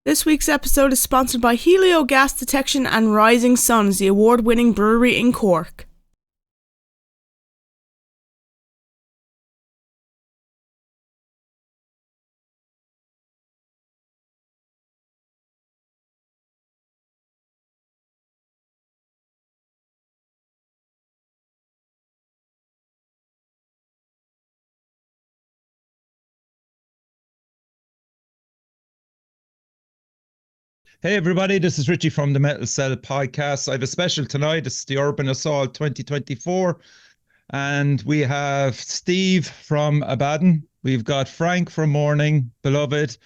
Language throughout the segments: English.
This week's episode is sponsored by Helio Gas Detection and Rising Suns, the award-winning brewery in Cork. Hey everybody, this is Richie from the Metal Cell podcast. I have a special tonight. It's the Urban Assault 2024 and we have Steve from Abaddon. We've got Frank from Mourning Beloveth,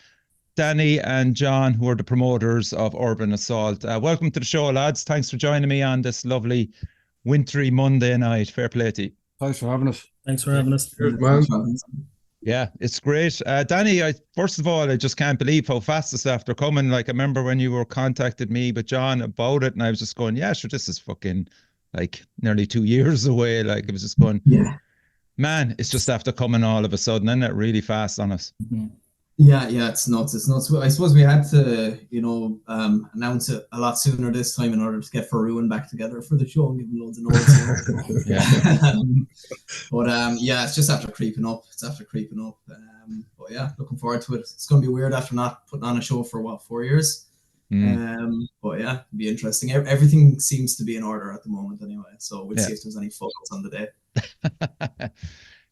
Danny and John, who are the promoters of Urban Assault. Welcome to the show, lads. Thanks for joining me on this lovely wintry Monday night. Fair play to you. Thanks for having us. Thanks for having us. Good, man. Yeah, it's great. Danny, first of all, I just can't believe how fast it's after coming. Like, I remember when you were contacted me with John about it, and I was just going, yeah, sure, this is fucking like nearly 2 years away. Like, it was just going, yeah, man, it's just after coming all of a sudden, isn't it? Really fast on us. Mm-hmm. Yeah, it's nuts. It's nuts. I suppose we had to, announce it a lot sooner this time in order to get Faroon back together for the show and give him loads of notes. Yeah. It's just after creeping up. But yeah, looking forward to it. It's going to be weird after not putting on a show for 4 years. But yeah, it'll be interesting. Everything seems to be in order at the moment anyway. So we'll see if there's any fuck-ups on the day.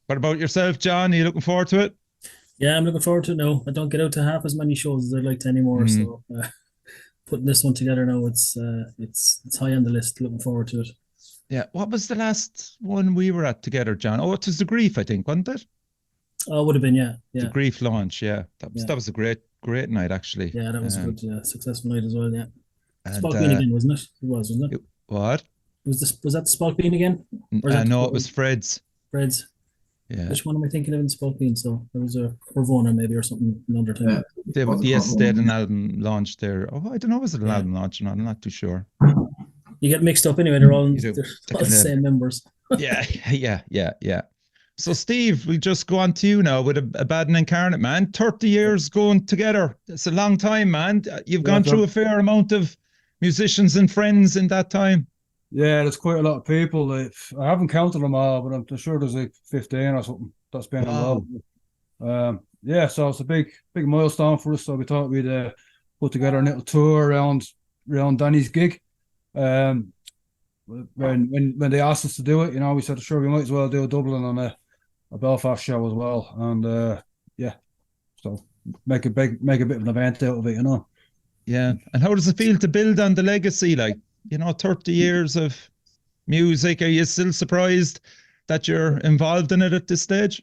What about yourself, John? Are you looking forward to it? Yeah, I'm looking forward to it now. I don't get out to half as many shows as I'd like to anymore. So putting this one together now, it's high on the list. Looking forward to it. Yeah. What was the last one we were at together, John? Oh, it was the Grief, I think, wasn't it? Oh, it would have been, yeah. The Grief launch, yeah. That was a great night, actually. Yeah, that was a good, successful night as well, yeah. Spailpín again, wasn't it? It was, wasn't it? What? Was that the Spailpín again? No, it was Fred's. Fred's. Yeah. Which one am I thinking of in Spailpín? So there was a Corvona maybe or something another time. They had an album launch there. Oh, I don't know, was it an album launch or not? I'm not too sure. You get mixed up anyway, they're all the same members. Yeah. So Steve, we just go on to you now with Abaddon Incarnate, man. 30 years going together. It's a long time, man. You've gone through a fair amount of musicians and friends in that time. Yeah, there's quite a lot of people. I haven't counted them all, but I'm sure there's like 15 or something that's been involved. So it's a big milestone for us. So we thought we'd put together a little tour around Danny's gig. When they asked us to do it, we said, sure, we might as well do a Dublin and a Belfast show as well. And so make a bit of an event out of it, Yeah. And how does it feel to build on the legacy? Like, 30 years of music. Are you still surprised that you're involved in it at this stage?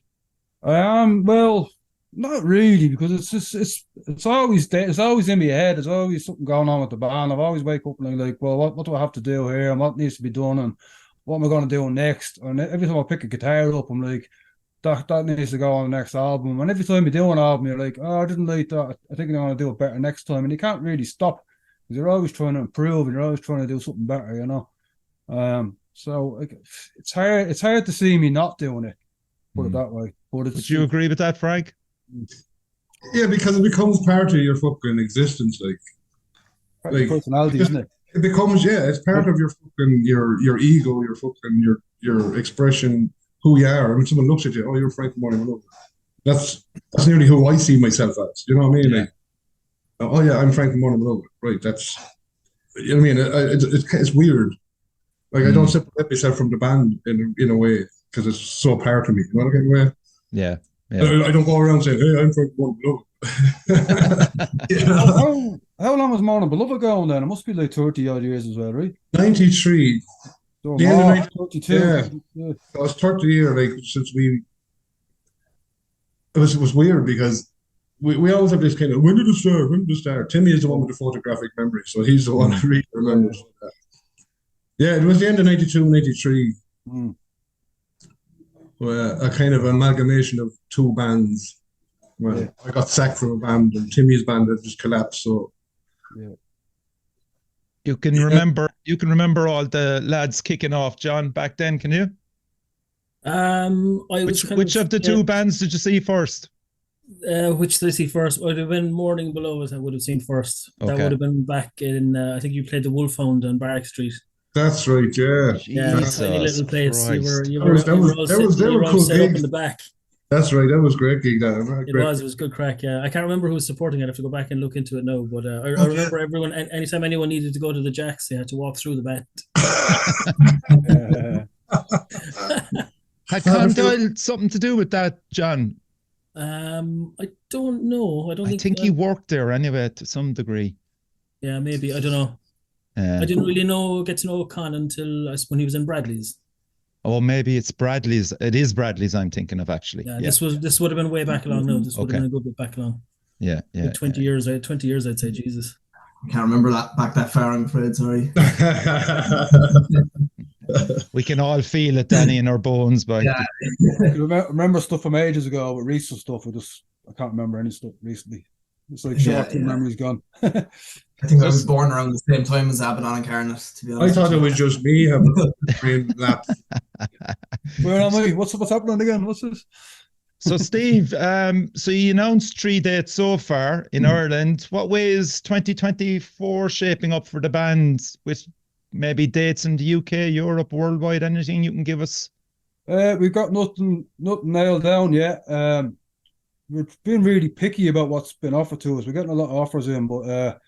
Well, not really, because it's always there. It's always in my head. There's always something going on with the band. I've always wake up and I'm like, well, what do I have to do here? And what needs to be done? And what am I going to do next? And every time I pick a guitar up, I'm like, that needs to go on the next album. And every time you do an album, you're like, oh, I didn't like that. I think I'm going to do it better next time. And you can't really stop, because you're always trying to improve and you're always trying to do something better, So it's hard to see me not doing it, put it that way. Would you agree with that, Frank? Yeah, because it becomes part of your fucking existence, like personality, isn't it? It becomes, it's part of your fucking your ego, your fucking your expression, who you are. I mean, someone looks at you, oh, you're Frank Mourning Beloveth. That's nearly who I see myself as. You know what I mean? Yeah. Like, oh yeah, I'm Frank Mourning Beloveth. Right, that's, I mean, it's weird. Like, I don't separate myself from the band in a way, because it's so part of me. You know what I mean? Yeah. I don't go around saying, hey, I'm Frank Mourning Beloveth. How long was Mourning Beloveth going then? It must be like 30 odd years as well, right? 93. So the end of 32. Yeah. So it's 30 years, like, since it was weird, because we always have this kind of, when did it start? Timmy is the one with the photographic memory, so he's the one who really remembers. Yeah, it was the end of 92, 93. A kind of amalgamation of two bands. Well, I got sacked from a band, and Timmy's band had just collapsed. So, you can remember all the lads kicking off, John, back then. Can you? Which of the two bands did you see first? Which did I see first? Would have been Mourning Beloveth. I would have seen first. That Okay. would have been back in. I think you played the Wolfhound on Barrack Street. That's right, yeah. Yeah, Jesus tiny little place. You Christ. They were all cool set up gigs. in the back. That's right, that was a great gig. It was good crack. Yeah, I can't remember who was supporting it. I have to go back and look into it now. But I remember everyone. Anytime anyone needed to go to the Jacks, they had to walk through the band. Had Condyle something to do with that, John? I don't know. I think he worked there anyway to some degree. Yeah, maybe. I don't know. I didn't really get to know Con until when he was in Bradley's. Oh, maybe it's Bradley's. It is Bradley's I'm thinking of, actually. Yeah, this would have been way back along now. This would have been a good bit back along. Yeah. 20 years, I'd say, Jesus. I can't remember that far, I'm afraid, sorry. We can all feel it, Danny, in our bones. But I remember stuff from ages ago, but recent stuff, I can't remember any stuff recently. It's like short-term memory's gone. I think I was born around the same time as Abaddon Incarnate, to be honest. I thought it was just me having a brain lapse. Where am I? What's happening again? What's this? So, Steve, so you announced 3 dates so far in Ireland. What way is 2024 shaping up for the band, with maybe dates in the UK, Europe, worldwide? Anything you can give us? We've got nothing nailed down yet. We've been really picky about what's been offered to us. We're getting a lot of offers in, but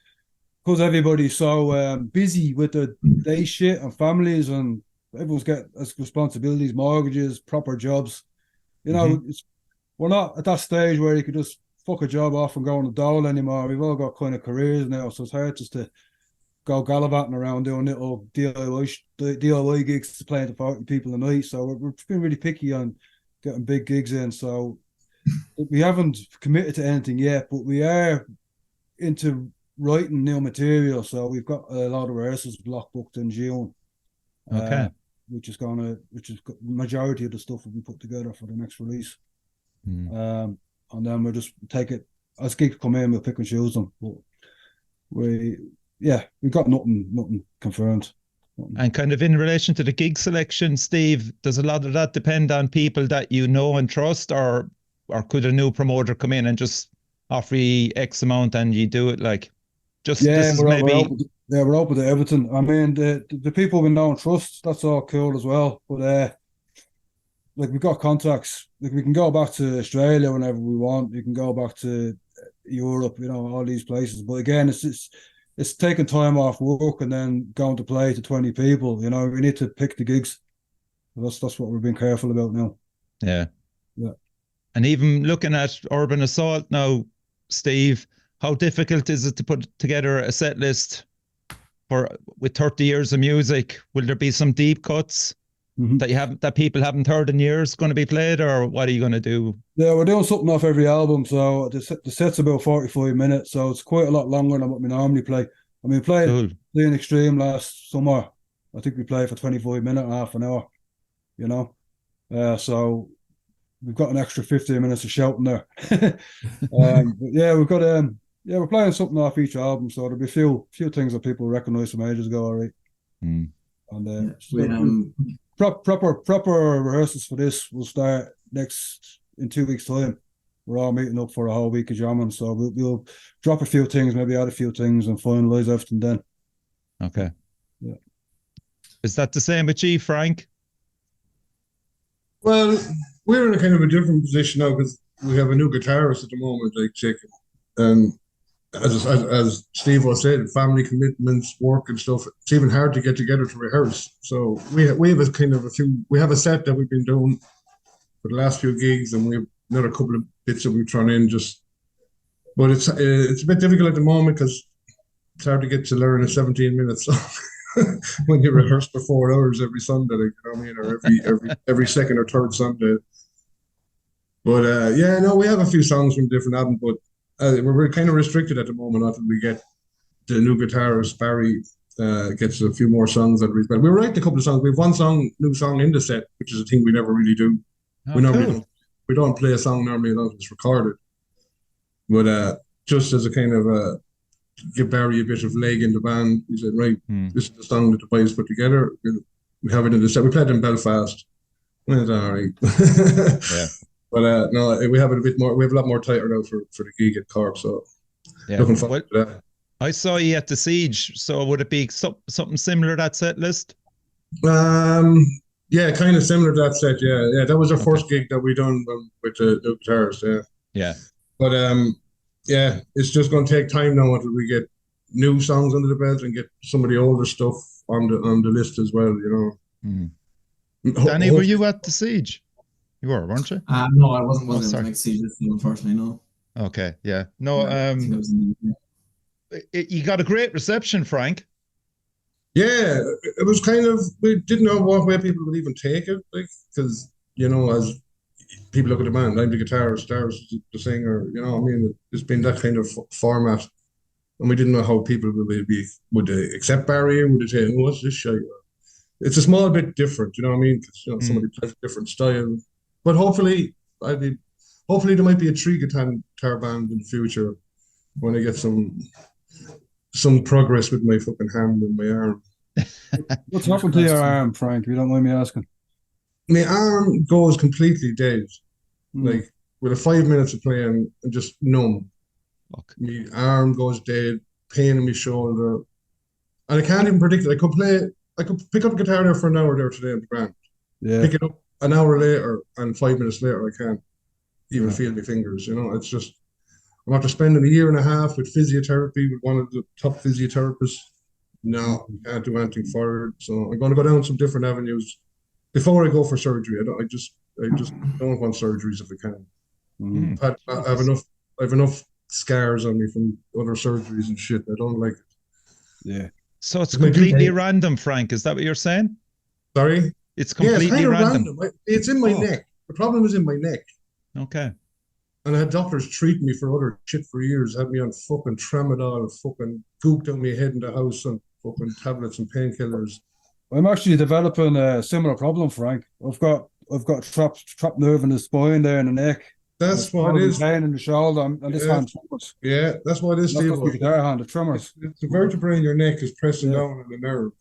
because everybody's so busy with the day shit and families, and everyone's got responsibilities, mortgages, proper jobs. You know, we're not at that stage where you could just fuck a job off and go on the dole anymore. We've all got kind of careers now, so it's hard just to go gallivanting around doing little DIY gigs to playing to 40 people a night. So we've been really picky on getting big gigs in. So we haven't committed to anything yet, but we are into writing new material. So we've got a lot of rehearsals block booked in June. Okay. Which is the majority of the stuff will be put together for the next release. And then we'll just take it as gigs come in, we'll pick and choose them. But we've got nothing confirmed. And kind of in relation to the gig selection, Steve, does a lot of that depend on people that you know and trust, or could a new promoter come in and just offer you X amount and you do it? Like, just we're open to everything. I mean, the people we know and trust, that's all cool as well. But like, we've got contacts. Like, we can go back to Australia whenever we want. We can go back to Europe, all these places. But again, it's taking time off work and then going to play to 20 people. We need to pick the gigs. That's what we're being careful about now. Yeah. Yeah. And even looking at Urban Assault now, Steve, how difficult is it to put together a set list with 30 years of music? Will there be some deep cuts that people haven't heard in years going to be played, or what are you going to do? Yeah, we're doing something off every album. So the set's about 45 minutes, so it's quite a lot longer than what we normally play. I mean, playing Extreme last summer, I think we played for 25 minutes, half an hour. So we've got an extra 15 minutes of shouting there. But yeah, we've got we're playing something off each album, so there'll be a few things that people recognise from ages ago, all right. And proper rehearsals for this will start in 2 weeks' time. We're all meeting up for a whole week of jamming, so we'll drop a few things, maybe add a few things, and finalise everything then. Okay. Yeah. Is that the same with you, Frank? Well, we're in a kind of a different position now because we have a new guitarist at the moment, like Chicken. And as Steve was saying, family commitments, work and stuff, it's even hard to get together to rehearse. So we have a set that we've been doing for the last few gigs, and we have another couple of bits that we've thrown in but it's a bit difficult at the moment because it's hard to get to learn a 17-minute song when you rehearse for 4 hours every Sunday, or every second or third Sunday. But we have a few songs from different albums, but we're kind of restricted at the moment until we get the new guitarist Barry gets a few more songs that we're writing a couple of songs. We have one new song in the set, which is a thing we never really do. We don't play a song normally unless it's recorded. But just as a kind of give Barry a bit of leg in the band, we said, right, this is the song that the boys put together. We have it in the set. We played in Belfast. Well, it's all right. Yeah. But no, we have it a bit more. We have a lot more tighter now for the gig at Cork. So looking forward to that. I saw you at the Siege, so would it be something similar that set list? Yeah, kind of similar to that set. Yeah. That was our first gig that we done with the guitars. Yeah. But yeah, it's just going to take time now until we get new songs under the belt and get some of the older stuff on the list as well. You know. Danny, were you at the Siege? You were, weren't you? No, I wasn't able sorry. to make Siege this year, unfortunately. No. Okay. Yeah. No. I think I was in You got a great reception, Frank. Yeah, it was kind of, we didn't know what way people would even take it, like, because, you know, as people look at the band, I'm the guitarist, Dar's the singer, you know what I mean? It's been that kind of format, and we didn't know how people would they accept Barry, would they say, oh, what's this shit? It's a small bit different, you know what I mean? Because, you know, somebody plays a different style, but hopefully there might be a three-guitar band in the future when I get some progress with my fucking hand and my arm. What's happened to your arm, Frank, if you don't mind me asking? My arm goes completely dead. Like, with a 5 minutes of playing, I'm just numb. Fuck. My arm goes dead, pain in my shoulder. And I can't even predict it. I could pick up a guitar there for an hour there today in the band. Yeah. Pick it up an hour later, and 5 minutes later, I can't even feel my fingers, you know? It's just, I'm after spending a year and a half with physiotherapy with one of the top physiotherapists. No, I can't do anything for it. So I'm going to go down some different avenues before I go for surgery. I just don't want surgeries if I can. I have enough scars on me from other surgeries and shit. I don't like it. Yeah. So it's completely random, Frank. Is that what you're saying? Sorry? It's completely kind of random. It's in my neck. The problem is in my neck. Okay. And I had doctors treat me for other shit for years, had me on fucking tramadol, fucking gooked out my head in the house on fucking tablets and painkillers. I'm actually developing a similar problem, Frank. I've got trapped nerve in the spine there in the neck. That's what it is. Pain in the shoulder and this hand tremors. Yeah, that's what it is, Steve. That's the guitar hand, it tremors. It's the vertebrae in your neck is pressing down on the nerve.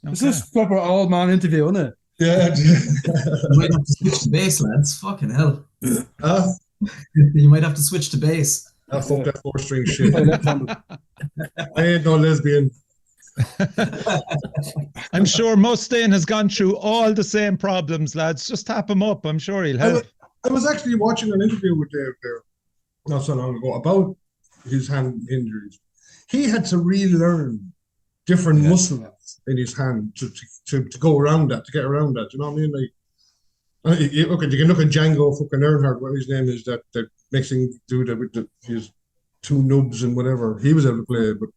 Okay. Is this proper old man interview, isn't it? Yeah. You might have to switch to bass, lads. Fucking hell. You might have to switch to bass. Fuck that 4-string shit. I ain't no lesbian. I'm sure Mustaine has gone through all the same problems, lads. Just tap him up. I'm sure he'll help. I was actually watching an interview with Dave there not so long ago about his hand injuries. He had to relearn different muscles in his hand to go around that, to get around that. You know what I mean? Like, you can look at Django fucking Earnhardt, what his name is, that mixing dude with his two nubs and whatever. He was able to play, but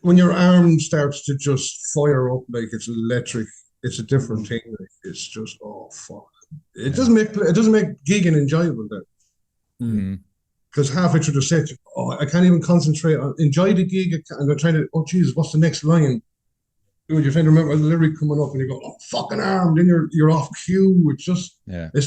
when your arm starts to just fire up like it's electric, it's a different thing. Like, it's just, oh fuck. It doesn't make gigging enjoyable then. Because halfway through the set, I can't even concentrate on enjoy the gig, and I'm trying to, oh Jesus, what's the next line? Dude, you're trying to remember the lyric coming up, and you go, oh fucking arm, then you're off cue. It's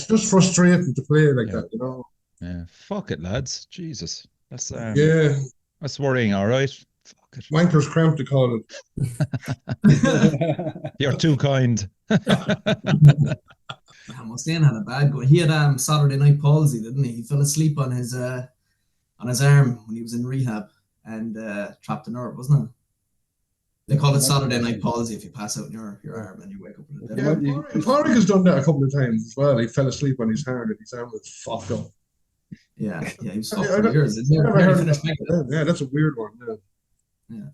just frustrating to play like that, you know. Yeah, fuck it, lads. Jesus, that's that's worrying. All right, fuck it. Wanker's cramp to call it. You're too kind. Mustaine had a bad go. He had Saturday night palsy, didn't he? He fell asleep on his arm when he was in rehab and trapped a nerve, wasn't it? They call it Saturday night palsy if you pass out in your arm and you wake up in the day. Yeah, Cork has done that a couple of times as well. He fell asleep on his hand and his arm was fucked up. Yeah, he was fucked for years. Yeah, that's a weird one. Yeah.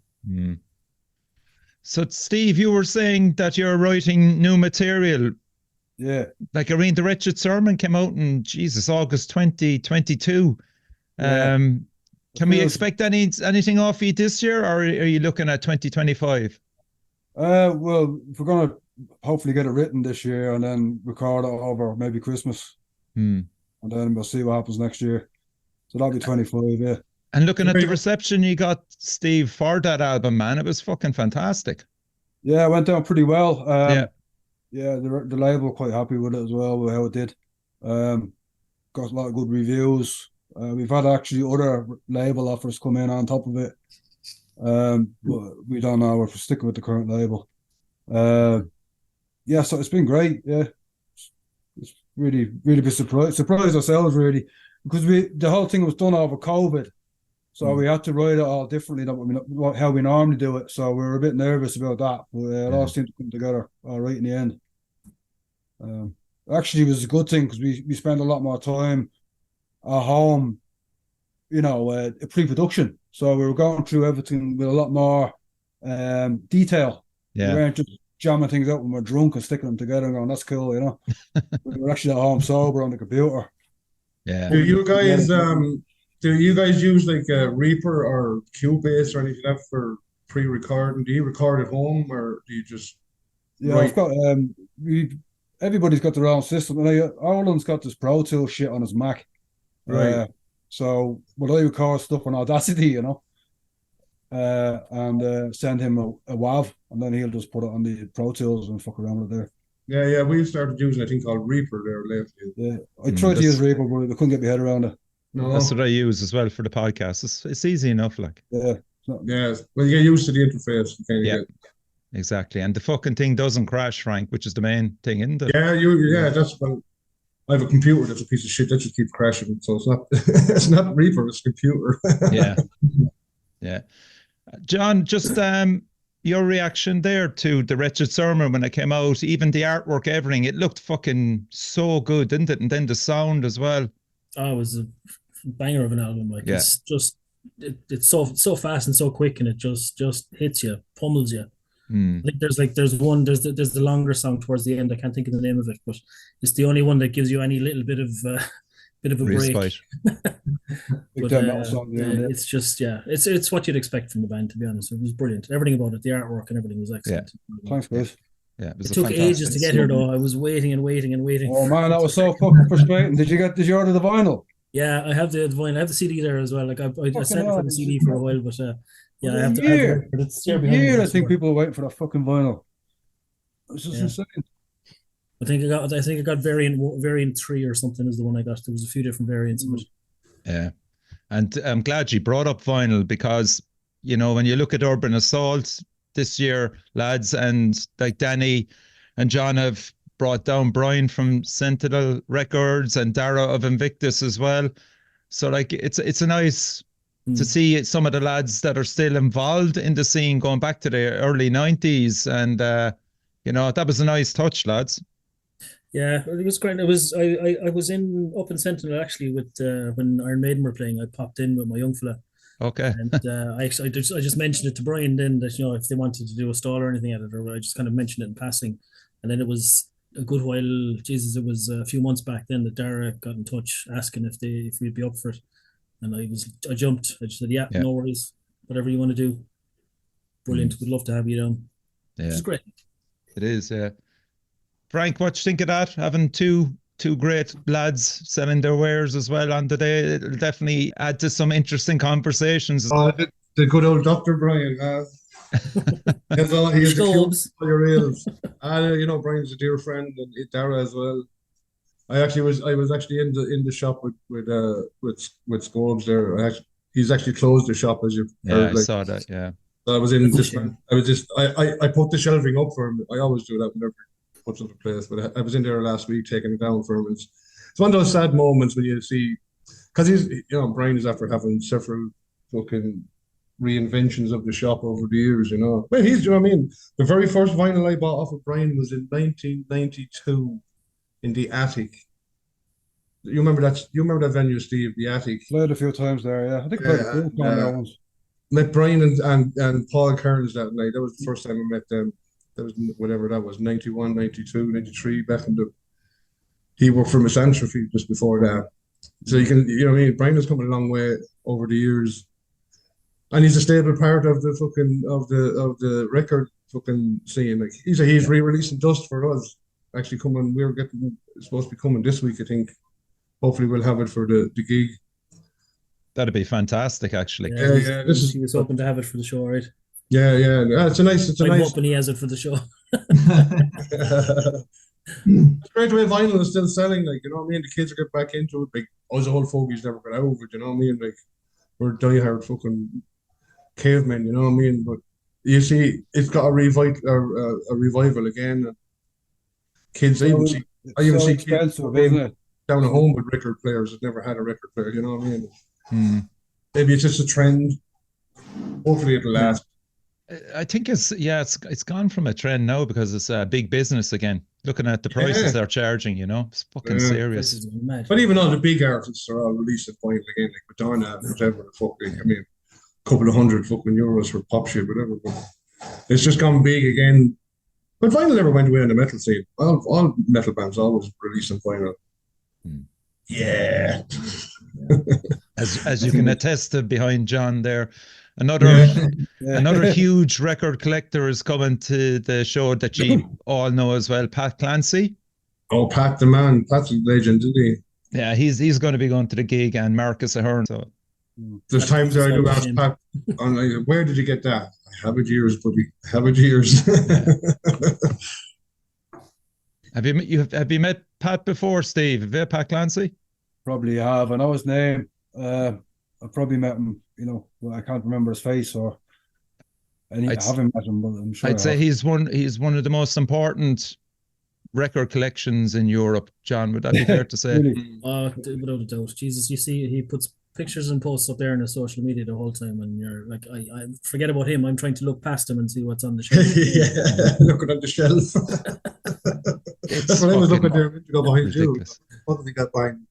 So, Steve, you were saying that you're writing new material. Yeah. Like Irene the Wretched Sermon came out in, August 2022. Yeah. Can we expect anything off you this year, or are you looking at 2025? Well, if we're going to hopefully get it written this year and then record it over maybe Christmas. And then we'll see what happens next year. So that'll be 25, yeah. And looking at the reception you got, Steve, for that album, man, it was fucking fantastic. Yeah, it went down pretty well. Yeah, the label were quite happy with it as well, with how it did. Got a lot of good reviews. We've had actually other label offers come in on top of it. But we don't know if we're sticking with the current label. Yeah, so it's been great. Yeah, really be surprised ourselves really, because the whole thing was done over COVID, so we had to write it all differently than how we normally do it. So we were a bit nervous about that, but it all seemed to come together all right in the end. Actually, it was a good thing because we spent a lot more time at home, pre-production. So we were going through everything with a lot more detail. We weren't just jamming things out when we're drunk and sticking them together and going, that's cool, We were actually at home sober on the computer. Yeah. Do you guys use like a Reaper or Cubase or anything like that for pre-recording? Do you record at home or do you just I've got everybody's got their own system. Orland's got this Pro Tools shit on his Mac. Right. So would I record stuff on Audacity, and send him a WAV, and then he'll just put it on the Pro Tools and fuck around with it there. Yeah, we started using a thing called Reaper there lately. Yeah, I tried to use Reaper, but I couldn't get my head around it. No. That's what I use as well for the podcast. It's easy enough, like. Yeah. Yeah, well, you get used to the interface. Exactly. And the fucking thing doesn't crash, Frank, which is the main thing, isn't it? That's well, I have a computer that's a piece of shit that just keeps crashing. So it's not it's not Reaper, it's computer. Yeah. John, just your reaction there to the Wretched Sermon when it came out, even the artwork, everything, it looked fucking so good, didn't it? And then the sound as well. Oh, it was a banger of an album. Like it's just it's so fast and so quick, and it just hits you, pummels you. I think there's the longer song towards the end. I can't think of the name of it, but it's the only one that gives you any little bit of a break. It's just it's what you'd expect from the band, to be honest. It was brilliant. Everything about it, the artwork and everything was excellent. Thanks, guys. Yeah, it took ages to get here though. I was waiting and waiting and waiting. Oh man, that was so fucking frustrating. Did you order the vinyl? Yeah, I have the vinyl. I have the CD there as well. Like I sat for the CD for a while, but I have to. I think people are waiting for that fucking vinyl. It's just insane. I think I got variant 3 or something is the one I got. There was a few different variants of it. Yeah, and I'm glad you brought up vinyl because when you look at Urban Assault this year, lads, and like Danny and John have brought down Brian from Sentinel Records and Dara of Invictus as well. So like it's a nice to see some of the lads that are still involved in the scene going back to the early 90s, and that was a nice touch, lads. Yeah, it was great. It was I was up in Sentinel actually with when Iron Maiden were playing. I popped in with my young fella. Okay. And I just mentioned it to Brian then that if they wanted to do a stall or anything at it, or I just kind of mentioned it in passing, and then it was a good while. Jesus, it was a few months back then that Dara got in touch asking if we'd be up for it, and I jumped. I just said no worries, whatever you want to do. Brilliant. We'd love to have you down. Yeah, it's great. It is. Yeah. Frank, what do you think of that? Having two great lads selling their wares as well on the day, it'll definitely add to some interesting conversations. The good old Dr. Brian has. He's the your reels. Brian's a dear friend, and Dara as well. I was actually in the shop with Scobes there. He's actually closed the shop, as you heard. I saw that. Yeah. So I was in this. I put the shelving up for him. I always do that whenever he puts up a place. But I was in there last week taking it down for him. It's one of those sad moments when you see, because Brian is after having several fucking reinventions of the shop over the years. Well, the very first vinyl I bought off of Brian was in 1992 in the attic. You remember that venue, Steve? The attic. Played a few times there. Yeah, I think played a few times once. Met Brian and Paul Kearns that night. That was the first time I met them. That was whatever that was, 91, 92, 93, back in he worked for Misanthropy just before that. So you can, Brian has come a long way over the years. And he's a stable part of the the record fucking scene. Like he's re-releasing Dust for us. Actually coming, it's supposed to be coming this week, I think. Hopefully we'll have it for the gig. That'd be fantastic, actually. Yeah. He was hoping to have it for the show, right? Yeah. It's a nice. I'm hoping he has it for the show. It's great the way vinyl is still selling. Like, the kids are getting back into it. Like, us old fogies never got over it. Like, we're diehard fucking cavemen. But you see, it's got a revival again. kids. I even see so kids expensive, isn't it? down at home with record players that never had a record player. You know what I mean? Hmm. Maybe it's just a trend. Hopefully it'll last. I think it's gone from a trend now because it's a big business again. Looking at the prices they're charging, it's fucking serious. But even all the big artists are all releasing vinyl again, like Madonna and whatever. Fucking, I mean, a couple of hundred fucking euros for pop shit, whatever. But it's just gone big again. But vinyl never went away in the metal scene. All metal bands always releasing vinyl. Yeah. As you can attest to behind John there. Another huge record collector is coming to the show that you all know as well, Pat Clancy. Oh, Pat the man. Pat's a legend, isn't he? Yeah, he's going to be going to the gig, and Marcus Ahern. So there's times I do ask Pat, where did you get that? I have it years, buddy. I have it years. Have you met Pat before, Steve? Have you met Pat Clancy? Probably have. I know his name. I probably met him. Well, I can't remember his face, I haven't met him, but I'm sure. I'd say he's one of the most important record collections in Europe. John, would that be fair to say? Really? Without a doubt. Jesus, you see, he puts pictures and posts up there on his social media the whole time, and you're like, I forget about him. I'm trying to look past him and see what's on the shelf. Looking on the shelf. That's what I was looking there to go behind ridiculous. You. What have you got behind?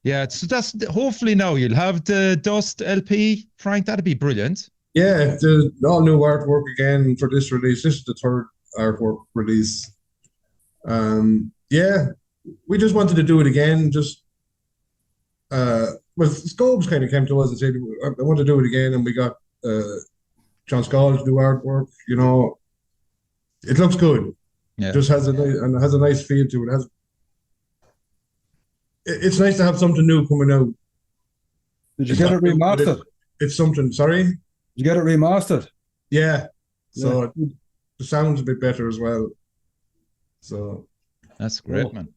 Yeah, so that's hopefully now you'll have the Dust LP, Frank. That'd be brilliant. Yeah, the all new artwork again for this release. This is the third artwork release. Yeah, we just wanted to do it again. Just well, Scobes kind of came to us and said, "I want to do it again," and we got John Scall to do artwork. It looks good. Yeah, it just has a nice feel to it. It's nice to have something new coming out. Did you get it remastered? It's something. Sorry? Did you get it remastered? Yeah. So the sound's a bit better as well. So that's great, man.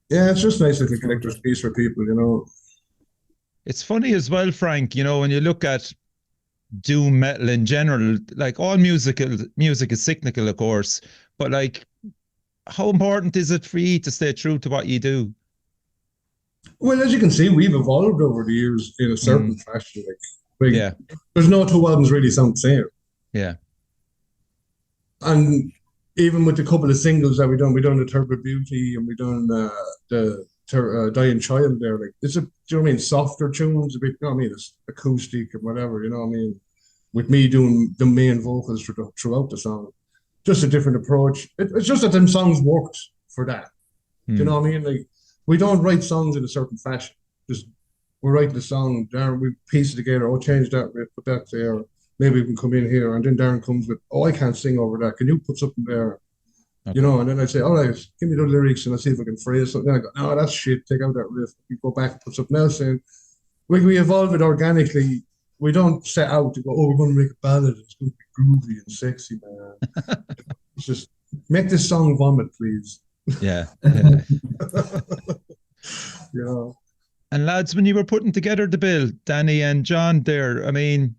Yeah, it's just nice little collector's piece for people, It's funny as well, Frank, when you look at doom metal in general, like all music is cyclical, of course, but like how important is it for you to stay true to what you do? Well, as you can see, we've evolved over the years in a certain fashion. Like, there's no two albums really sound the same. Yeah. And even with the couple of singles that we done the Turbid Beauty and we done the Dying Child there, like it's do you know what I mean? Softer tunes, a bit, it's acoustic and whatever, you know what I mean? With me doing the main vocals throughout the song. Just a different approach. It's just that them songs worked for that. Do you know what I mean? Like, we don't write songs in a certain fashion. Just we're writing the song, Darren, we piece it together, change that riff, put that there, maybe we can come in here, and then Darren comes with, I can't sing over that, can you put something there? Okay. And then I say, all right, give me the lyrics and I'll see if I can phrase something. Then I go, no, that's shit, take out that riff. We go back and put something else in. We evolve it organically. We don't set out to go, we're going to make a ballad, it's going to be groovy and sexy, man. It's just, make this song vomit, please. Yeah. And lads, when you were putting together the bill, Danny and John there, I mean,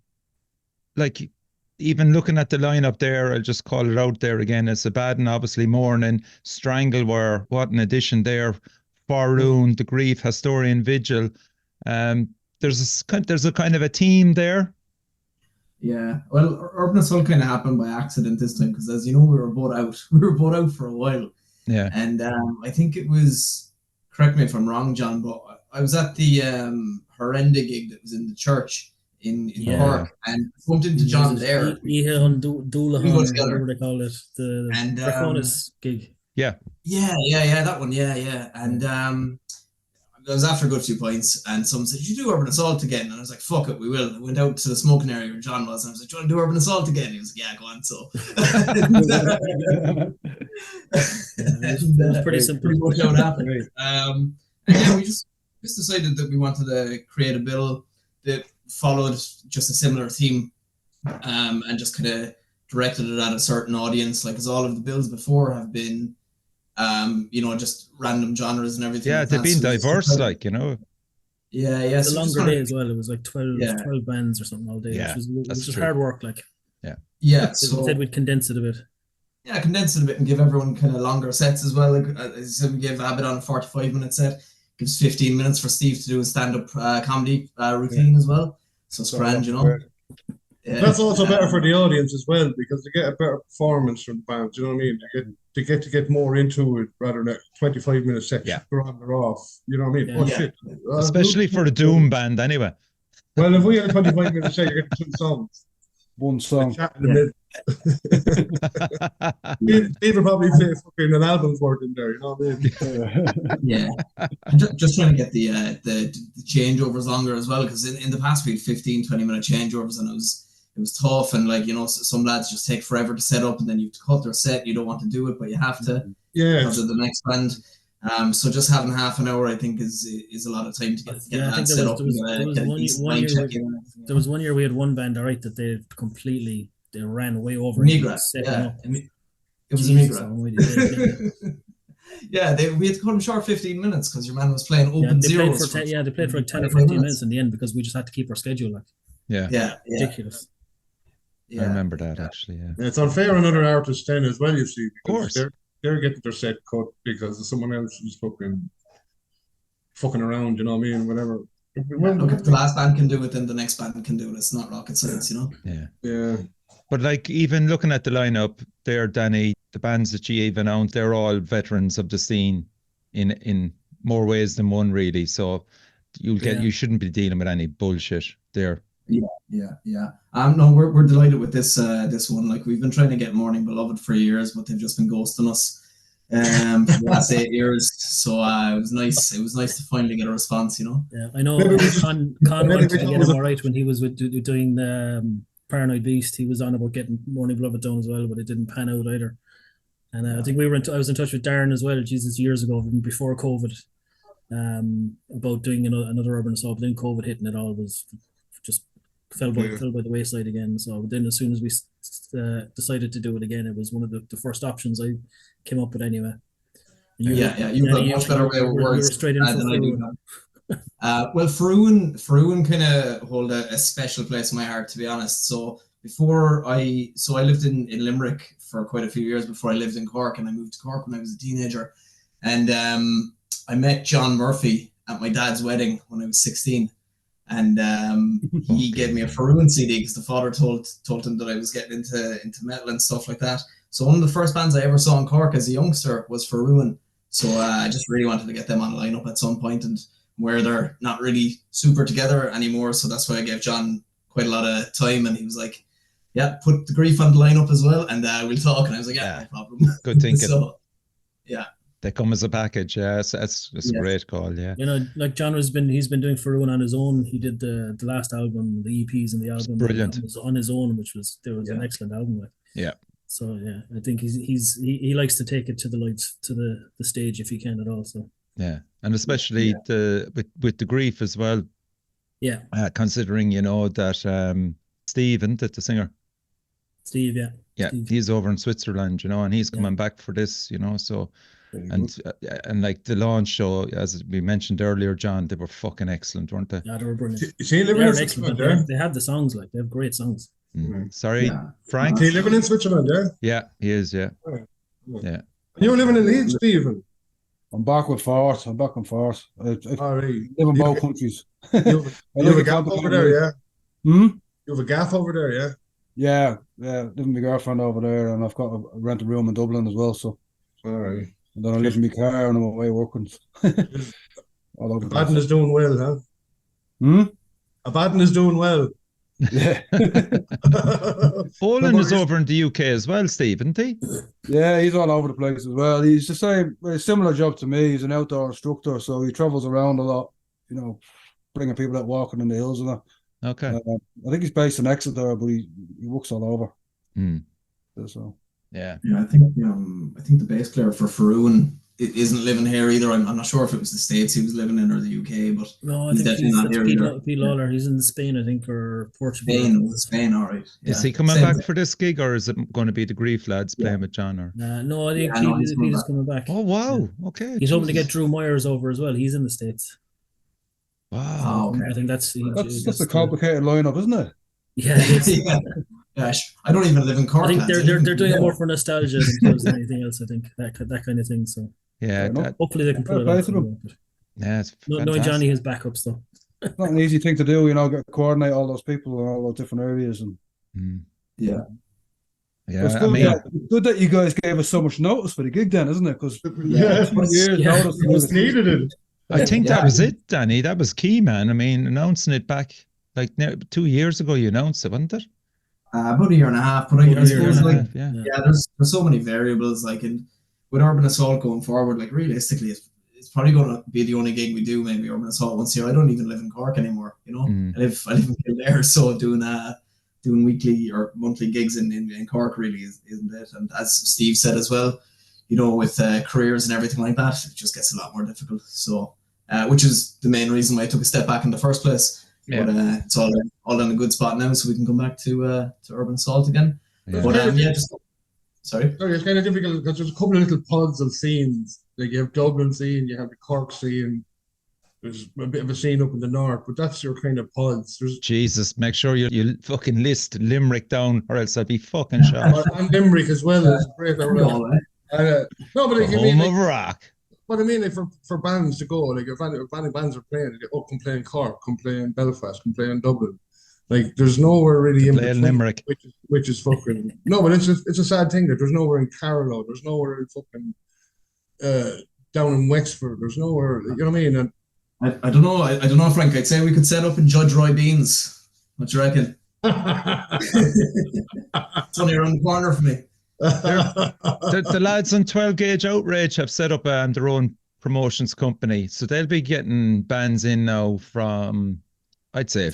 like even looking at the lineup there, I'll just call it out there again. It's Abaddon, obviously, Mourning, Strangle Wire, what an addition there. Faroon, The Grief, Hasturian Vigil. There's a kind of a team there. Yeah, well, Urban Assault kind of happened by accident this time because, as you know, we were both out for a while. Yeah. And I think it was, correct me if I'm wrong, John, but I was at the Horrenda gig that was in the church in Cork, and bumped into John there. Ihan Doulahan, whatever they call it, the Draconis gig. Yeah, that one, yeah. And I was after a good few points, and someone said, "You do Urban Assault again?" And I was like, "Fuck it, we will." I went out to the smoking area where John was, and I was like, "Do you want to do Urban Assault again?" He was like, "Yeah, go on." So it was pretty simple. Pretty much how it happened. And yeah, we just decided that we wanted to create a bill that followed just a similar theme, and just kind of directed it at a certain audience. Like, as all of the bills before have been, just random genres and everything. Yeah, they've been diverse, like, Yeah. It's a longer day as well. It was like 12 bands or something all day. Yeah, which was hard work, like. Yeah. So instead we'd condense it a bit. condense it a bit and give everyone kind of longer sets as well. Like, as you said, we gave Abaddon a 45-minute set. Gives 15 minutes for Steve to do a stand-up comedy routine as well. So it's grand, you know. Yeah. That's also better for the audience as well, because they get a better performance from the band. You know what I mean? They get more into it rather than 25-minute section. Yeah. They're on, they're off. You know what I mean? Yeah. Oh shit! Especially for the Doom band, anyway. Well, if we had a 25-minute set, you get 2 songs. One song. Chat in the middle. Steve will probably say fucking an album's worth in there. You know what I mean? Yeah. I'm just trying to get the changeovers longer as well, because in the past we had 15-20-minute changeovers, and it was tough, and like, you know, some lads just take forever to set up, and then you have to cut their set. You don't want to do it, but you have to. Yeah. Because of the next band. So just having half an hour, I think, is a lot of time to get that set up. There was one year we had one band, all right, that they ran way over. Migra, yeah. It was a Migra. Yeah, we had to cut them short 15 minutes because your man was playing open zeros. They played for like 10 or 15 minutes in the end because we just had to keep our schedule. Like, yeah. Ridiculous. I remember that, actually, yeah. It's unfair on other artists then as well, you see. Of course. They're getting their set cut because someone else is fucking around, you know what I mean? Whatever. Look, if the last band can do it, then the next band can do it. It's not rocket science, you know? Yeah. But like, even looking at the lineup there, Danny, the bands that you even own, they're all veterans of the scene in more ways than one, really. So you shouldn't be dealing with any bullshit there. Yeah. No, we're delighted with this one. Like, we've been trying to get Mourning Beloveth for years, but they've just been ghosting us for the last 8 years. So it was nice. It was nice to finally get a response, you know. Yeah, I know. Con wanted to get him all right when he was doing the Paranoid Beast. He was on about getting Mourning Beloveth done as well, but it didn't pan out either. And I think I was in touch with Darren as well, Jesus, years ago, before COVID, about doing another Urban Assault. But then COVID hit, and it all was just fell by the wayside again. So then, as soon as we decided to do it again, it was one of the first options I came up with anyway. You've got a much better way of words straight in than I do. Well, Faroon kind of hold a special place in my heart, to be honest. So I lived in Limerick for quite a few years before I lived in Cork, and I moved to Cork when I was a teenager. And I met John Murphy at my dad's wedding when I was 16. And he gave me a Faroon CD because the father told him that I was getting into metal and stuff like that. So one of the first bands I ever saw in Cork as a youngster was Faroon. So I just really wanted to get them on a lineup at some point, and where they're not really super together anymore. So that's why I gave John quite a lot of time, and he was like, yeah, put the Grief on the lineup as well, and we'll talk. And I was like, no problem. Good thinking. So, yeah. They come as a package, that's a great call, yeah. You know, like John he's been doing Faroon on his own. He did the last album, the EPs and the album, brilliant, on his own, which was an excellent album. Like. Yeah. So I think he likes to take it to the lights, to the stage if he can at all. So yeah, and especially with the Grief as well. Yeah. Considering that Steve, isn't it, the singer? Steve, yeah. Yeah, Steve. He's over in Switzerland, and he's coming back for this, so. And like the launch show, as we mentioned earlier, John, they were fucking excellent, weren't they? Yeah, they were brilliant. Is he living in Switzerland? They have the songs, like they have great songs. Sorry, Frank. Is he living in Switzerland? Yeah, he is. Yeah. Yeah. And you're living in Leeds, Stephen. I'm back and forth. I live in both countries. You have a gaff over there, yeah? You have a gaff over there, yeah? Yeah. Living with my girlfriend over there, and I've got a rent a room in Dublin as well. So, all right. And then I live in my car and I'm away working. Abaddon is doing well, huh? Abaddon is doing well. Yeah. Olin is over in the UK as well, Steve, isn't he? Yeah, he's all over the place as well. He's the same, a similar job to me. He's an outdoor instructor, so he travels around a lot, bringing people out walking in the hills and that. Okay. I think he's based in Exeter, but he works all over. So. Yeah. I think the bass player for Faroon isn't living here either. I'm not sure if it was the States he was living in or the UK, but no, I think he's Pete Lawler. He's in Spain, I think, or Portugal. Spain, all right. Yeah. Is he coming back for this gig, or is it going to be the Grief lads playing with John? Or no, I think Pete is coming back. Oh wow, okay. He's hoping to get Drew Myers over as well. He's in the States. Wow. I think that's a complicated lineup, isn't it? Yeah, it is. I don't even live in Cork. I think lads. they're doing it more for nostalgia than anything else. I think that kind of thing. So Yeah, hopefully they can pull it off. Yeah, it's knowing Johnny has backups though. It's not an easy thing to do, coordinate all those people in all those different areas. And yeah. It's good that you guys gave us so much notice for the gig then, isn't it? Because years notice was needed it. I think that was it, Danny. That was key, man. I mean, announcing it back like 2 years ago, you announced it, wasn't it? About a year and a half. But I suppose, there's so many variables. Like, with Urban Assault going forward, like realistically, it's probably going to be the only gig we do. Maybe Urban Assault once a year. I don't even live in Cork anymore. I live in Kildare, so doing weekly or monthly gigs in Cork really isn't it. And as Steve said as well, with careers and everything like that, it just gets a lot more difficult. So, which is the main reason why I took a step back in the first place. Yeah. But it's all in a good spot now, so we can come back to Urban Assault again. Yeah. But sorry. It's kind of difficult because there's a couple of little pods of scenes. Like you have Dublin scene, you have the Cork scene. There's a bit of a scene up in the north, but that's your kind of pods. Jesus, make sure you fucking list Limerick down, or else I'd be fucking shocked. And Limerick as well is great. No, but like, home of rock. But I mean, like for bands to go, like if any bands are playing, they come play in Cork, come play in Belfast, come play in Dublin. Like there's nowhere really in between, Limerick, which is fucking no. But it's a sad thing that there's nowhere in Carlow, there's nowhere in fucking down in Wexford, there's nowhere. You know what I mean? And I don't know. I don't know, Frank. I'd say we could set up in Judge Roy Beans. What do you reckon? It's only around the corner for me. The lads on 12 Gauge Outrage have set up their own promotions company, so they'll be getting bands in now from, I'd say,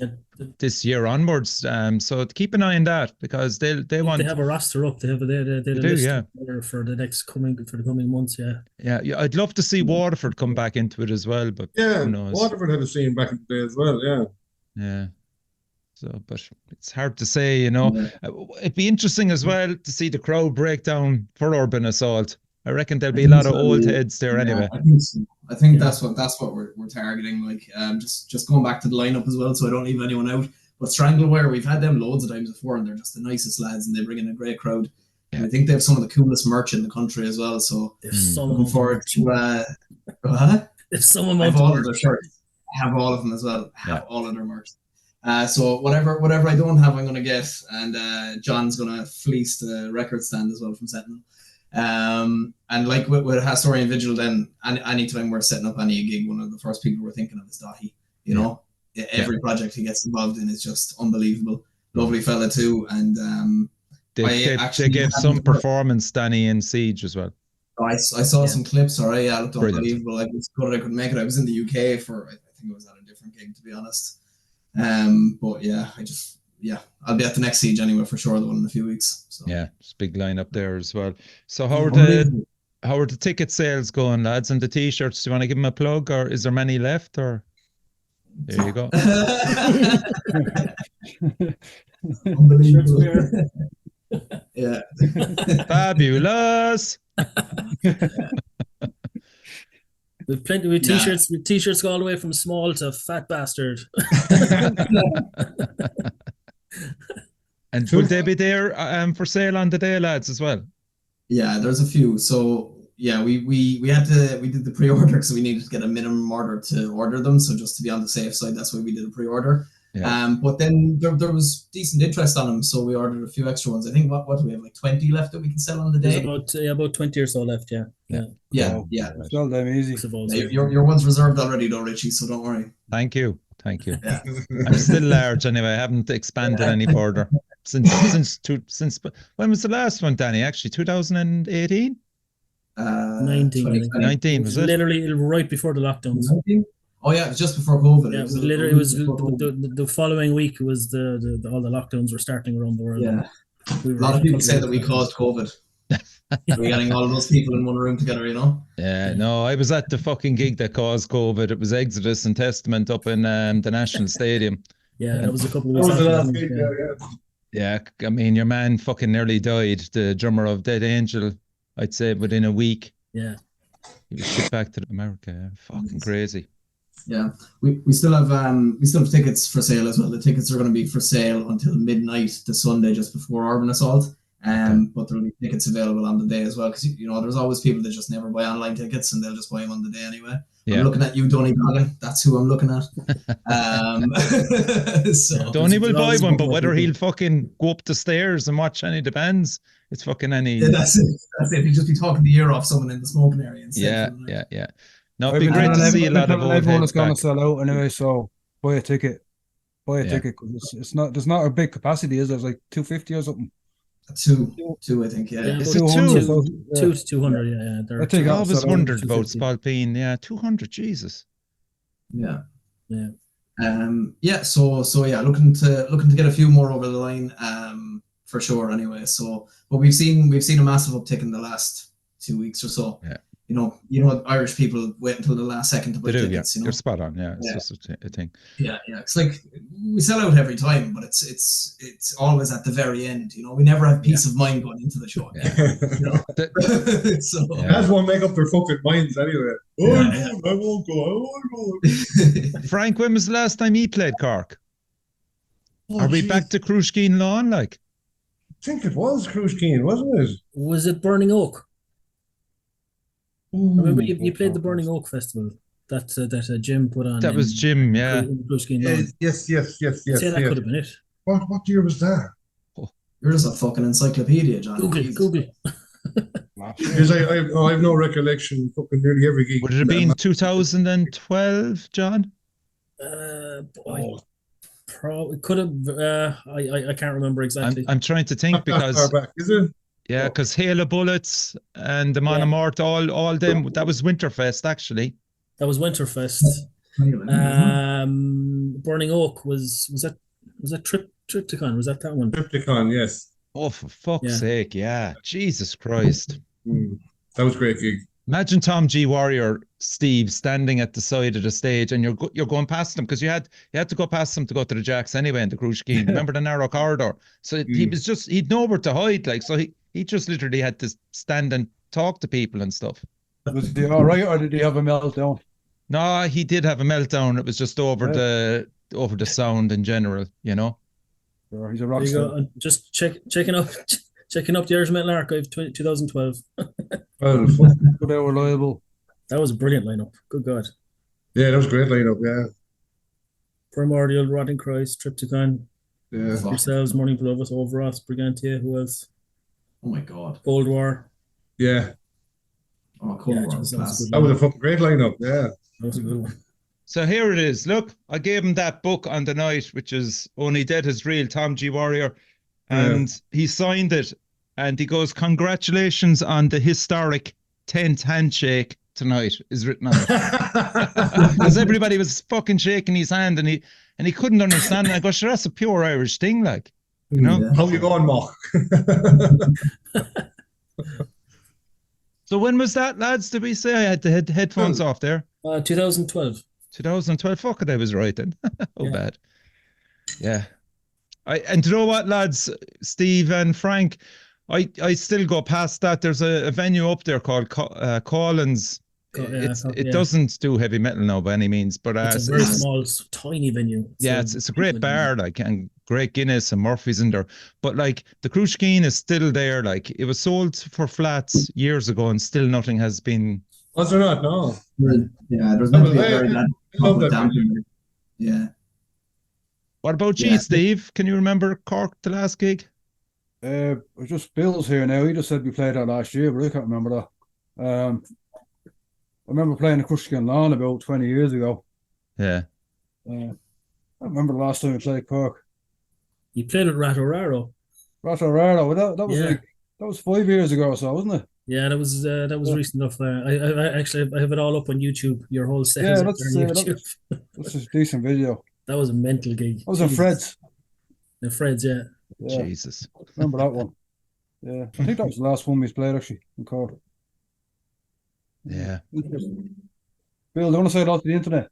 this year onwards. So keep an eye on that because they have a roster up. They have a list for the coming months. Yeah. I'd love to see Waterford come back into it as well, but who knows? Waterford had a scene back in the day as well. Yeah. So, but it's hard to say, It'd be interesting as well to see the crowd breakdown for Urban Assault. I reckon there'll be a lot of old heads there anyway. I think that's what we're targeting. Like, just going back to the lineup as well, so I don't leave anyone out. But Strangle Wire, we've had them loads of times before, and they're just the nicest lads, and they bring in a great crowd. And I think they have some of the coolest merch in the country as well. So looking forward to. If someone I have all of their shirts, I have all of them as well. I have all of their merch. So whatever I don't have, I'm gonna get, and John's gonna fleece the record stand as well from Sentinel. And like with Hasturian Vigil, then anytime we're setting up any gig, one of the first people we're thinking of is Dahi. Every project he gets involved in is just unbelievable. Lovely fella too, and they gave some performance, Danny, in Siege as well. I saw some clips. All right, it looked unbelievable. I was good. I couldn't make it. I was in the UK for, I think it was at a different gig, to be honest. But I'll be at the next Siege anyway for sure, the one in a few weeks. So. Yeah, it's a big lineup there as well. So how are the ticket sales going, lads, and the t-shirts? Do you want to give them a plug, or is there many left, or there you go? Unbelievable. Yeah. Fabulous. With plenty with t-shirts, with t-shirts go all the way from small to fat bastard. And will they be there for sale on the day, lads, as well? Yeah, there's a few. So yeah, we did the pre-order, so we needed to get a minimum order to order them. So just to be on the safe side, that's why we did a pre-order. Yeah. But then there was decent interest on them, so we ordered a few extra ones. I think what do we have, like 20 left that we can sell on the day? There's about 20 or so left. Yeah. Well, damn easy. Your one's reserved already, though, Richie. So don't worry. Thank you. Yeah. I'm still large anyway. I haven't expanded any further since when was the last one, Danny? Actually, 2018. 19 was it? Literally right before the lockdowns. 19? Oh yeah, it was just before COVID. Yeah, it was the following week was the all the lockdowns were starting around the world. Yeah, a lot of people say that we caused COVID. We're getting all of those people in one room together, Yeah, no, I was at the fucking gig that caused COVID. It was Exodus and Testament up in the National Stadium. Yeah, that was a couple of weeks after. Yeah, I mean, your man fucking nearly died. The drummer of Dead Angel, I'd say within a week. Yeah, he was shipped back to America. Yeah. Fucking crazy. Yeah, we still have tickets for sale as well. The tickets are going to be for sale until midnight the Sunday just before Urban Assault. But there'll be tickets available on the day as well, because there's always people that just never buy online tickets and they'll just buy them on the day anyway. Yeah. I'm looking at you, Donny Goggin. That's who I'm looking at. So Donny will buy one, but whether he'll fucking go up the stairs and watch any of the bands, it's fucking any. Yeah, that's it. He'll just be talking the ear off someone in the smoking area instead. Yeah. No, it'd be great to see a lot of old everyone is heads going back. to sell out anyway, so buy a ticket. Ticket, because it's not. There's not a big capacity, is there? It's like 250 or something. Two, I think. Yeah. Is it 2? 2 to 200. Yeah. I think I always wondered about 250. Spailpín. Yeah, 200. Jesus. Yeah. Yeah. So yeah, looking to get a few more over the line, for sure. Anyway, but we've seen a massive uptick in the last 2 weeks or so. Yeah. Irish people wait until the last second to buy tickets. You're spot on. Yeah, it's just a thing. Yeah. It's like we sell out every time, but it's always at the very end. We never have peace of mind going into the show. Yeah. So Lads won't make up their fucking minds anyway. I won't go. Frank, when was the last time he played Cork? Are we back to Cruiskeen Lawn? Like, I think it was Cruiskeen, wasn't it? Was it Burning Oak? Remember you played the Burning Oak Festival that Jim put on. That was Jim, yeah. Yes. I'd say that could have been it. What year was that? You're just a fucking encyclopedia, John. Google. Because I have no recollection. Fucking nearly every gig. Would it have been 2012, John? It could have. I can't remember exactly. I'm trying to think because far back, is it? Yeah, because Hail of Bullets and the Man of Mort, all them, that was Winterfest actually. That was Winterfest. Burning Oak was that Triptychon? Was that one? Triptychon, yes. Oh, for fuck's sake, yeah. Jesus Christ. That was a great gig. Imagine Tom G. Warrior, Steve, standing at the side of the stage, and you're going past them, because you had to go past them to go to the Jacks anyway in the Cruiskeen. Remember the narrow corridor? So he'd nowhere to hide, like, so he just literally had to stand and talk to people and stuff. Was he all right, or did he have a meltdown? No, he did have a meltdown. It was just over the sound in general, Sure, he's a rock star. Just checking up the Irish Metal Archive 2012. Well, they were reliable. That was a brilliant lineup. Good God. Yeah, that was a great lineup. Yeah. Primordial, Rotting Christ, Triptychon. Yeah. Yourselves, Mourning Beloveth, Oveross, Brigantia. Who else? Oh my God. Cold War. Yeah. Oh, Cold War. That was a fucking great lineup. Yeah. That was a good one. So here it is. Look, I gave him that book on the night, which is Only Dead Is Real, Tom G. Warrior. And he signed it. And he goes, "Congratulations on the historic 10th handshake tonight," is written on it. Because everybody was fucking shaking his hand, and he couldn't understand it. I go, "Sure, that's a pure Irish thing, like, Yeah. How you going, Mark? So when was that, lads? Did we say I had the headphones off there? 2012. 2012. Fuck it, I was right then. Bad. Yeah. And you know what, lads? Steve and Frank, I still go past that. There's a venue up there called Collins. It doesn't do heavy metal now by any means, but it's a very small, tiny venue. It's a great bar, like, and great Guinness and Murphy's in there. But like the Cruiskeen is still there. Like, it was sold for flats years ago, and still nothing has been. Was there not? No. Yeah, there's meant to be a very bad. Yeah. What about you, Steve? Can you remember Cork, the last gig? It was just Bill's here now. He just said we played that last year, but I can't remember that. I remember playing the Cruiskeen Lawn about 20 years ago. Yeah. I remember the last time we played Cork. You played at Ratoraro. Ratoraro. That was 5 years ago or so, wasn't it? Yeah, that was recent enough. I have it all up on YouTube. Your whole set. Yeah, that's a decent video. That was a mental gig. That was in Fred's. In Fred's, yeah. Jesus. Remember that one? Yeah, I think that was the last one we played actually in Cork. Yeah. Bill, do you want to say hello to the internet?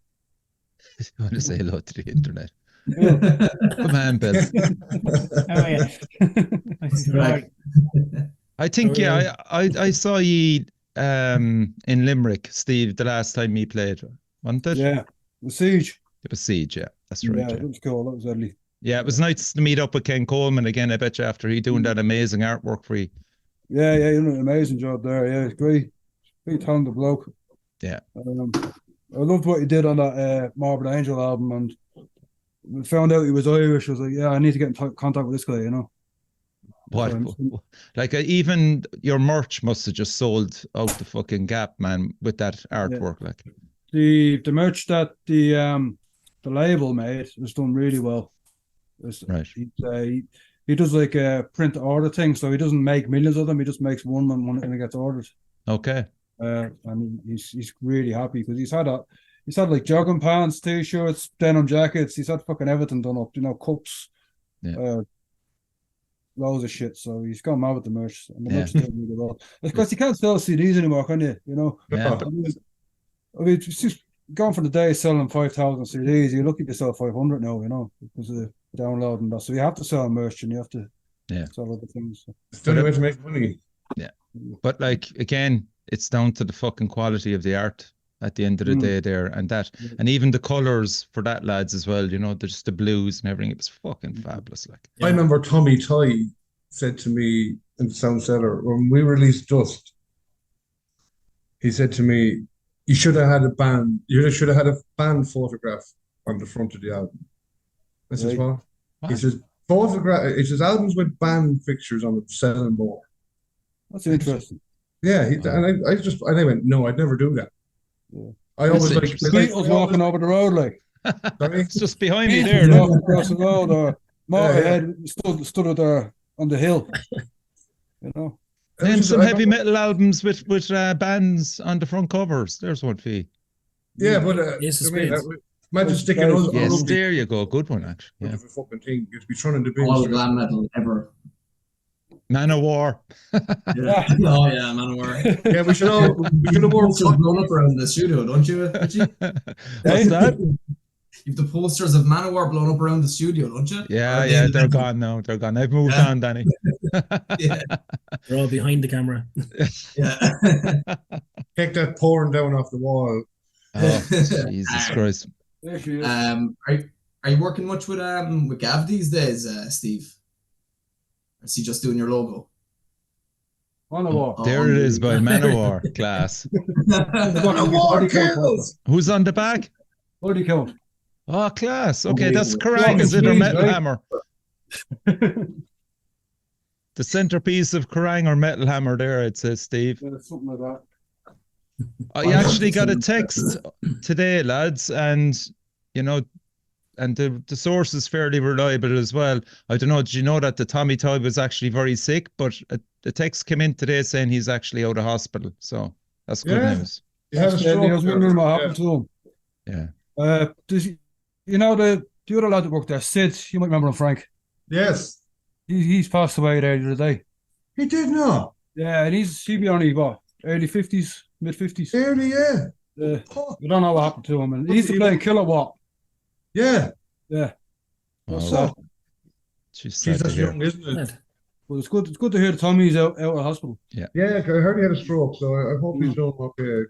I want to say hello to the internet. Yeah. Come on, Bill. I think, I saw ye in Limerick, Steve, the last time he played, wasn't it? Yeah. The Siege. The Siege, yeah, that's right. Yeah, that was cool. That was deadly. Yeah, it was nice to meet up with Ken Coleman again. I bet you after he doing that amazing artwork for you. Yeah, you did an amazing job there. Yeah, it's great talented bloke. Yeah. I loved what he did on that Morbid Angel album, and we found out he was Irish. I was like, yeah, I need to get in contact with this guy, you know. What? Like even your merch must have just sold out the fucking gap, man, with that artwork. Yeah. Like the merch that the label made was done really well. Right. He does like a print to order thing, so he doesn't make millions of them. He just makes one and it gets ordered. Okay. And he's really happy because he's had like jogging pants, t-shirts, denim jackets. He's had fucking everything done up, you know, cups, loads of shit. So he's gone mad with the merch, and the merch is doing really well. Because you can't sell CDs anymore, can you? You know. Yeah. I mean, it's just going for the day selling 5,000 CDs. You're lucky to sell 500 now, you know, because of the download and that. So you have to sell merch, and you have to sell other things. So. It's the only way to make money. Yeah, but like again, it's down to the fucking quality of the art at the end of the day there, and and even the colours for that, lads, as well, you know, just the blues and everything. It was fucking fabulous. Like I remember Tommy Ty said to me in Sound Cellar when we released Dust, he said to me, you should have had a band photograph on the front of the album. I says, what? He says albums with band pictures on it selling more. That's interesting. Yeah, and I went, no, I'd never do that. Yeah. I always like the Beatles walking over the road, like. Sorry? It's just behind me there. Walking across the road, or Motorhead stood there on the hill. You know. And some heavy metal albums with bands on the front covers. There's one for you. Yeah, but imagine sticking those. Yes, there you go. Good one, actually. Yeah. A fucking thing. You'd be trying to be all the glam metal ever. Manowar. Yeah. Oh yeah, Manowar. Yeah, we should have worked blown up around the studio, don't you, Richie? What's that? You've the posters of Manowar blown up around the studio, don't you? Yeah, they're gone now. They're gone. They've moved on, Danny. Yeah. They're all behind the camera. Yeah. Take that pouring down off the wall. Oh, Jesus Christ. Are you working much with Gav these days, Steve? Or is he just doing your logo? Manowar. There it is by Manowar class. Manowar kills. Who's on the back? Body count. Oh, class. Okay, that's Kerrang, is it, or Metal Hammer? The centerpiece of Kerrang or Metal Hammer there, it says, Steve. Yeah, something like that. I actually got a text today, lads, and you know, and the source is fairly reliable as well. I don't know, did you know that the Tommy Toy was actually very sick, but the text came in today saying he's actually out of hospital, so that's good news. He had a stroke. I was wondering what happened to him. Yeah. You know the other lad that worked there, Sid, you might remember him, Frank. Yes. He's passed away there the other day. He did not. Yeah, and he'd be only what, early 50s, mid 50s. Early, yeah. We don't know what happened to him. And he used to play Kilowatt. Yeah. Yeah. What's that? She's that's young, isn't it? Well, it's good to hear that Tommy's out of hospital. Yeah. Yeah, I heard he had a stroke, so I hope he's doing okay.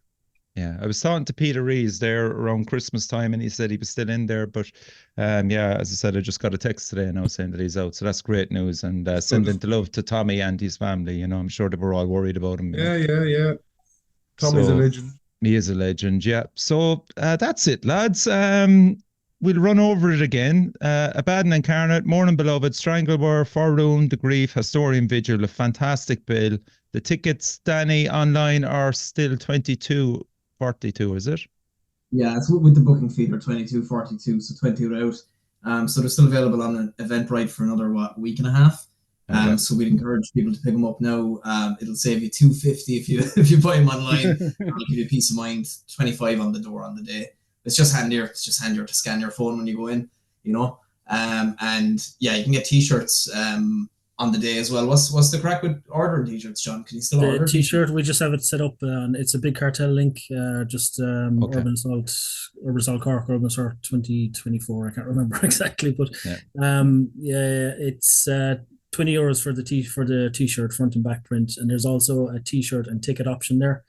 Yeah, I was talking to Peter Rees there around Christmas time, and he said he was still in there. But yeah, as I said, I just got a text today now saying that he's out. So that's great news, and sending the love to Tommy and his family. You know, I'm sure they were all worried about him. Yeah. Tommy's a legend. He is a legend, yeah. So that's it, lads. We'll run over it again. Abaddon Incarnate, Mourning Beloveth, Strangle Wire, Forlorn, The Grief, Hasturian Vigil, a fantastic bill. The tickets, Danny, online are still $22.42, is it? Yeah, it's with the booking fee, they're $22.42, so 20 out. So they're still available on an Eventbrite for another week and a half. Okay. So we'd encourage people to pick them up now. It'll save you $2.50 if you buy them online. It'll give you peace of mind. $25 on the door on the day. It's just handier. It's just handier to scan your phone when you go in, you know. And yeah, you can get T-shirts on the day as well. What's the crack with ordering T-shirts, John? Can you still order T-shirt? We just have it set up. It's a Big Cartel link. Urban Assault Cork, Urban Assault 2024. I can't remember exactly, but it's €20 for the T-shirt front and back print, and there's also a T-shirt and ticket option there.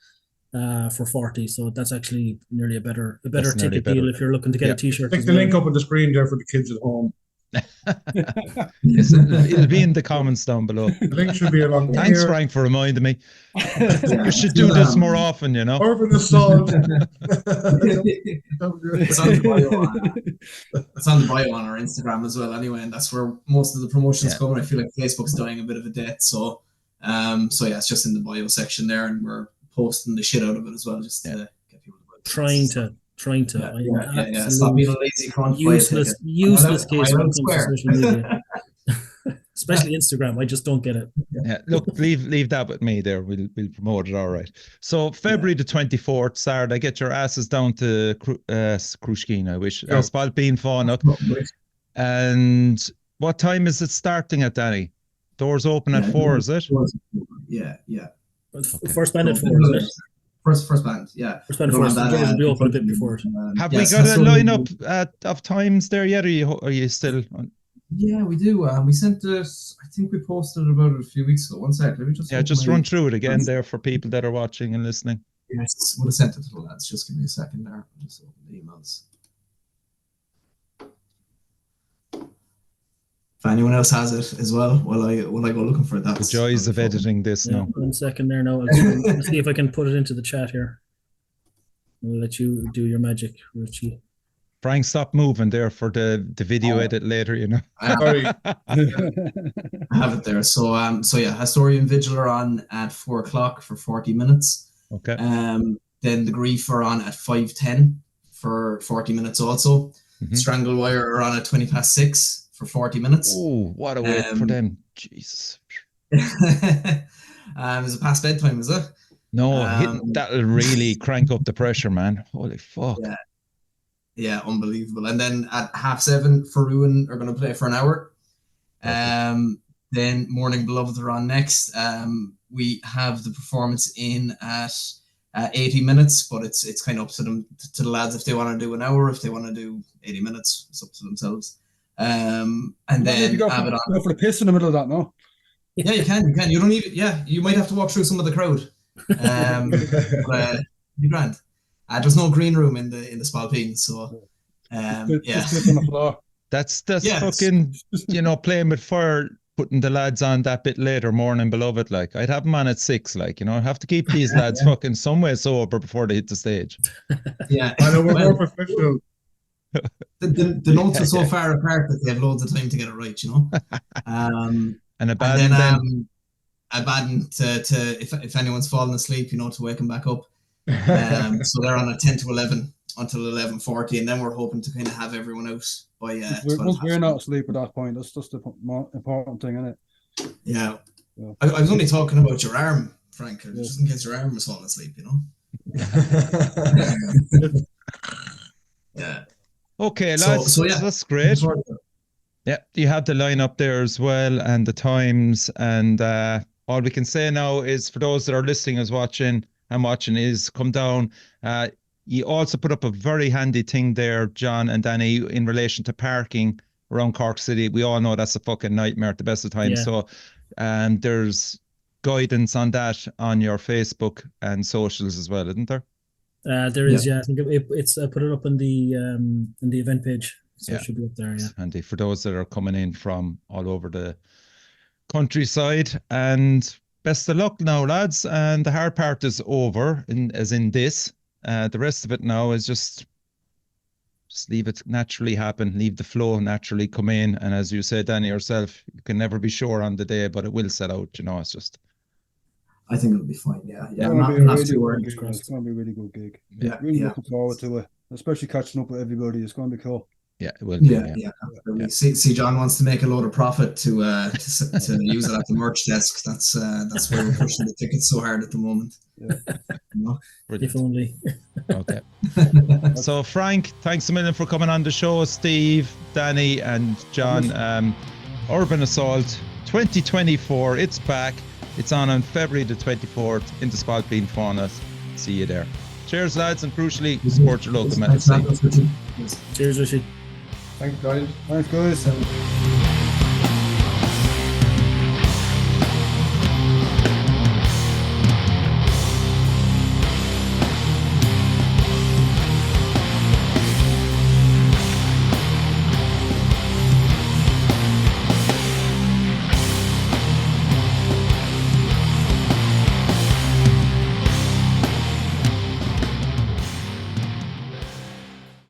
for 40. So that's actually nearly a better That's nearly ticket better. deal if you're looking to get a t-shirt. Stick as the well. link up on the screen there for the kids at home. It'll be in the comments down below. The link should be along Thanks, here. Frank, for reminding me. We should do this more often, you know. Urban Assault. It's on the bio. It's on the bio on our Instagram as well. Anyway, and that's where most of the promotions come. And I feel like Facebook's dying a bit of a death. So, it's just in the bio section there, and we're posting the shit out of it as well, just to get people to Trying to. Stop being a lazy cunt. Useless case when it comes to Square. social media. Especially Instagram. I just don't get it. Yeah, look, leave that with me there. We'll promote it, all right. So February the 24th, Saturday, get your asses down to Crushkeen, I wish. An Spailpín Fanach. And what time is it starting at, Danny? Doors open at 4, is it? Yeah. First band at 4, is it? First band, yeah. First band at 4. The doors will be open a bit before it. Have we got a lineup of times there yet? Are you still on? Yeah, we do. We sent this. I think we posted about it a few weeks ago. One sec. Let me just run through it again there for people that are watching and listening. Yes, would have sent it to the lads. Just give me a second there. I'll just open the emails. If anyone else has it as well, while I go looking for it, that's the joys of editing this now. 1 second there now. I'll see if I can put it into the chat here. I'll let you do your magic, Richie. Frank, stop moving there for the video edit later, you know. I have it there. So Hasturian Vigil are on at 4 o'clock for 40 minutes. Okay. Then the Grief are on at 5:10 for 40 minutes also. Mm-hmm. Strangle Wire are on at 6:20 for 40 minutes. Oh, what a wait for them. Jesus. Is it past bedtime, is it? No, that'll really crank up the pressure, man. Holy fuck. Yeah, unbelievable. And then at 7:30, Ruin are going to play for an hour. Then Mourning Beloveth are on next. We have the performance in at 80 minutes, but it's kind of up to them, to the lads, if they want to do an hour, if they want to do 80 minutes, it's up to themselves. And then you go for the piss in the middle of that, no? Yeah, you can. You don't even. Yeah, you might have to walk through some of the crowd. But be grand. There's no green room in the Spailpín, so Just on the floor. That's fucking, playing with fire, putting the lads on that bit later, Mourning Beloveth, like. I'd have them on at 6, like, I have to keep these lads fucking somewhere sober before they hit the stage. Yeah. I know, we're more professional. The notes are so far apart that they have loads of time to get it right, And Abaddon Abaddon to if anyone's fallen asleep, to wake them back up. So they're on at 10 to 11 until 11:40, and then we're hoping to kind of have everyone out by once we're not asleep at that point. That's just the more important thing, isn't it? Yeah. I was only talking about your arm, Frank, just in case your arm was falling asleep, Yeah. Okay, lads, so that's great. Yeah, you have the lineup there as well, and the times, and all we can say now is, for those that are listening is watching is come down. You also put up a very handy thing there, John and Danny, in relation to parking around Cork City. We all know that's a fucking nightmare at the best of times. Yeah. So there's guidance on that on your Facebook and socials as well, isn't there? There is, I think it's I put it up in the event page, so it should be up there. Yeah, handy for those that are coming in from all over the countryside. And best of luck now, lads. And the hard part is over, as in this. The rest of it now is just leave it naturally happen, leave the flow naturally come in. And as you said, Danny, yourself, you can never be sure on the day, but it will set out. It's just. I think it'll be fine. Yeah. It's going to be a really good gig. Yeah. Really looking forward to it, especially catching up with everybody. It's going to be cool. Yeah, it will be. Yeah. See, John wants to make a load of profit to use it at the merch desk. That's why we're pushing the tickets so hard at the moment. Yeah. If only. Okay. So Frank, thanks a million for coming on the show. Steve, Danny, and John. Urban Assault 2024. It's back. It's on February the 24th in the Spailpín Fanach. See you there. Cheers, lads, and crucially, support your local metal scene. Cheers, Richie. Thanks, guys. Thanks, guys.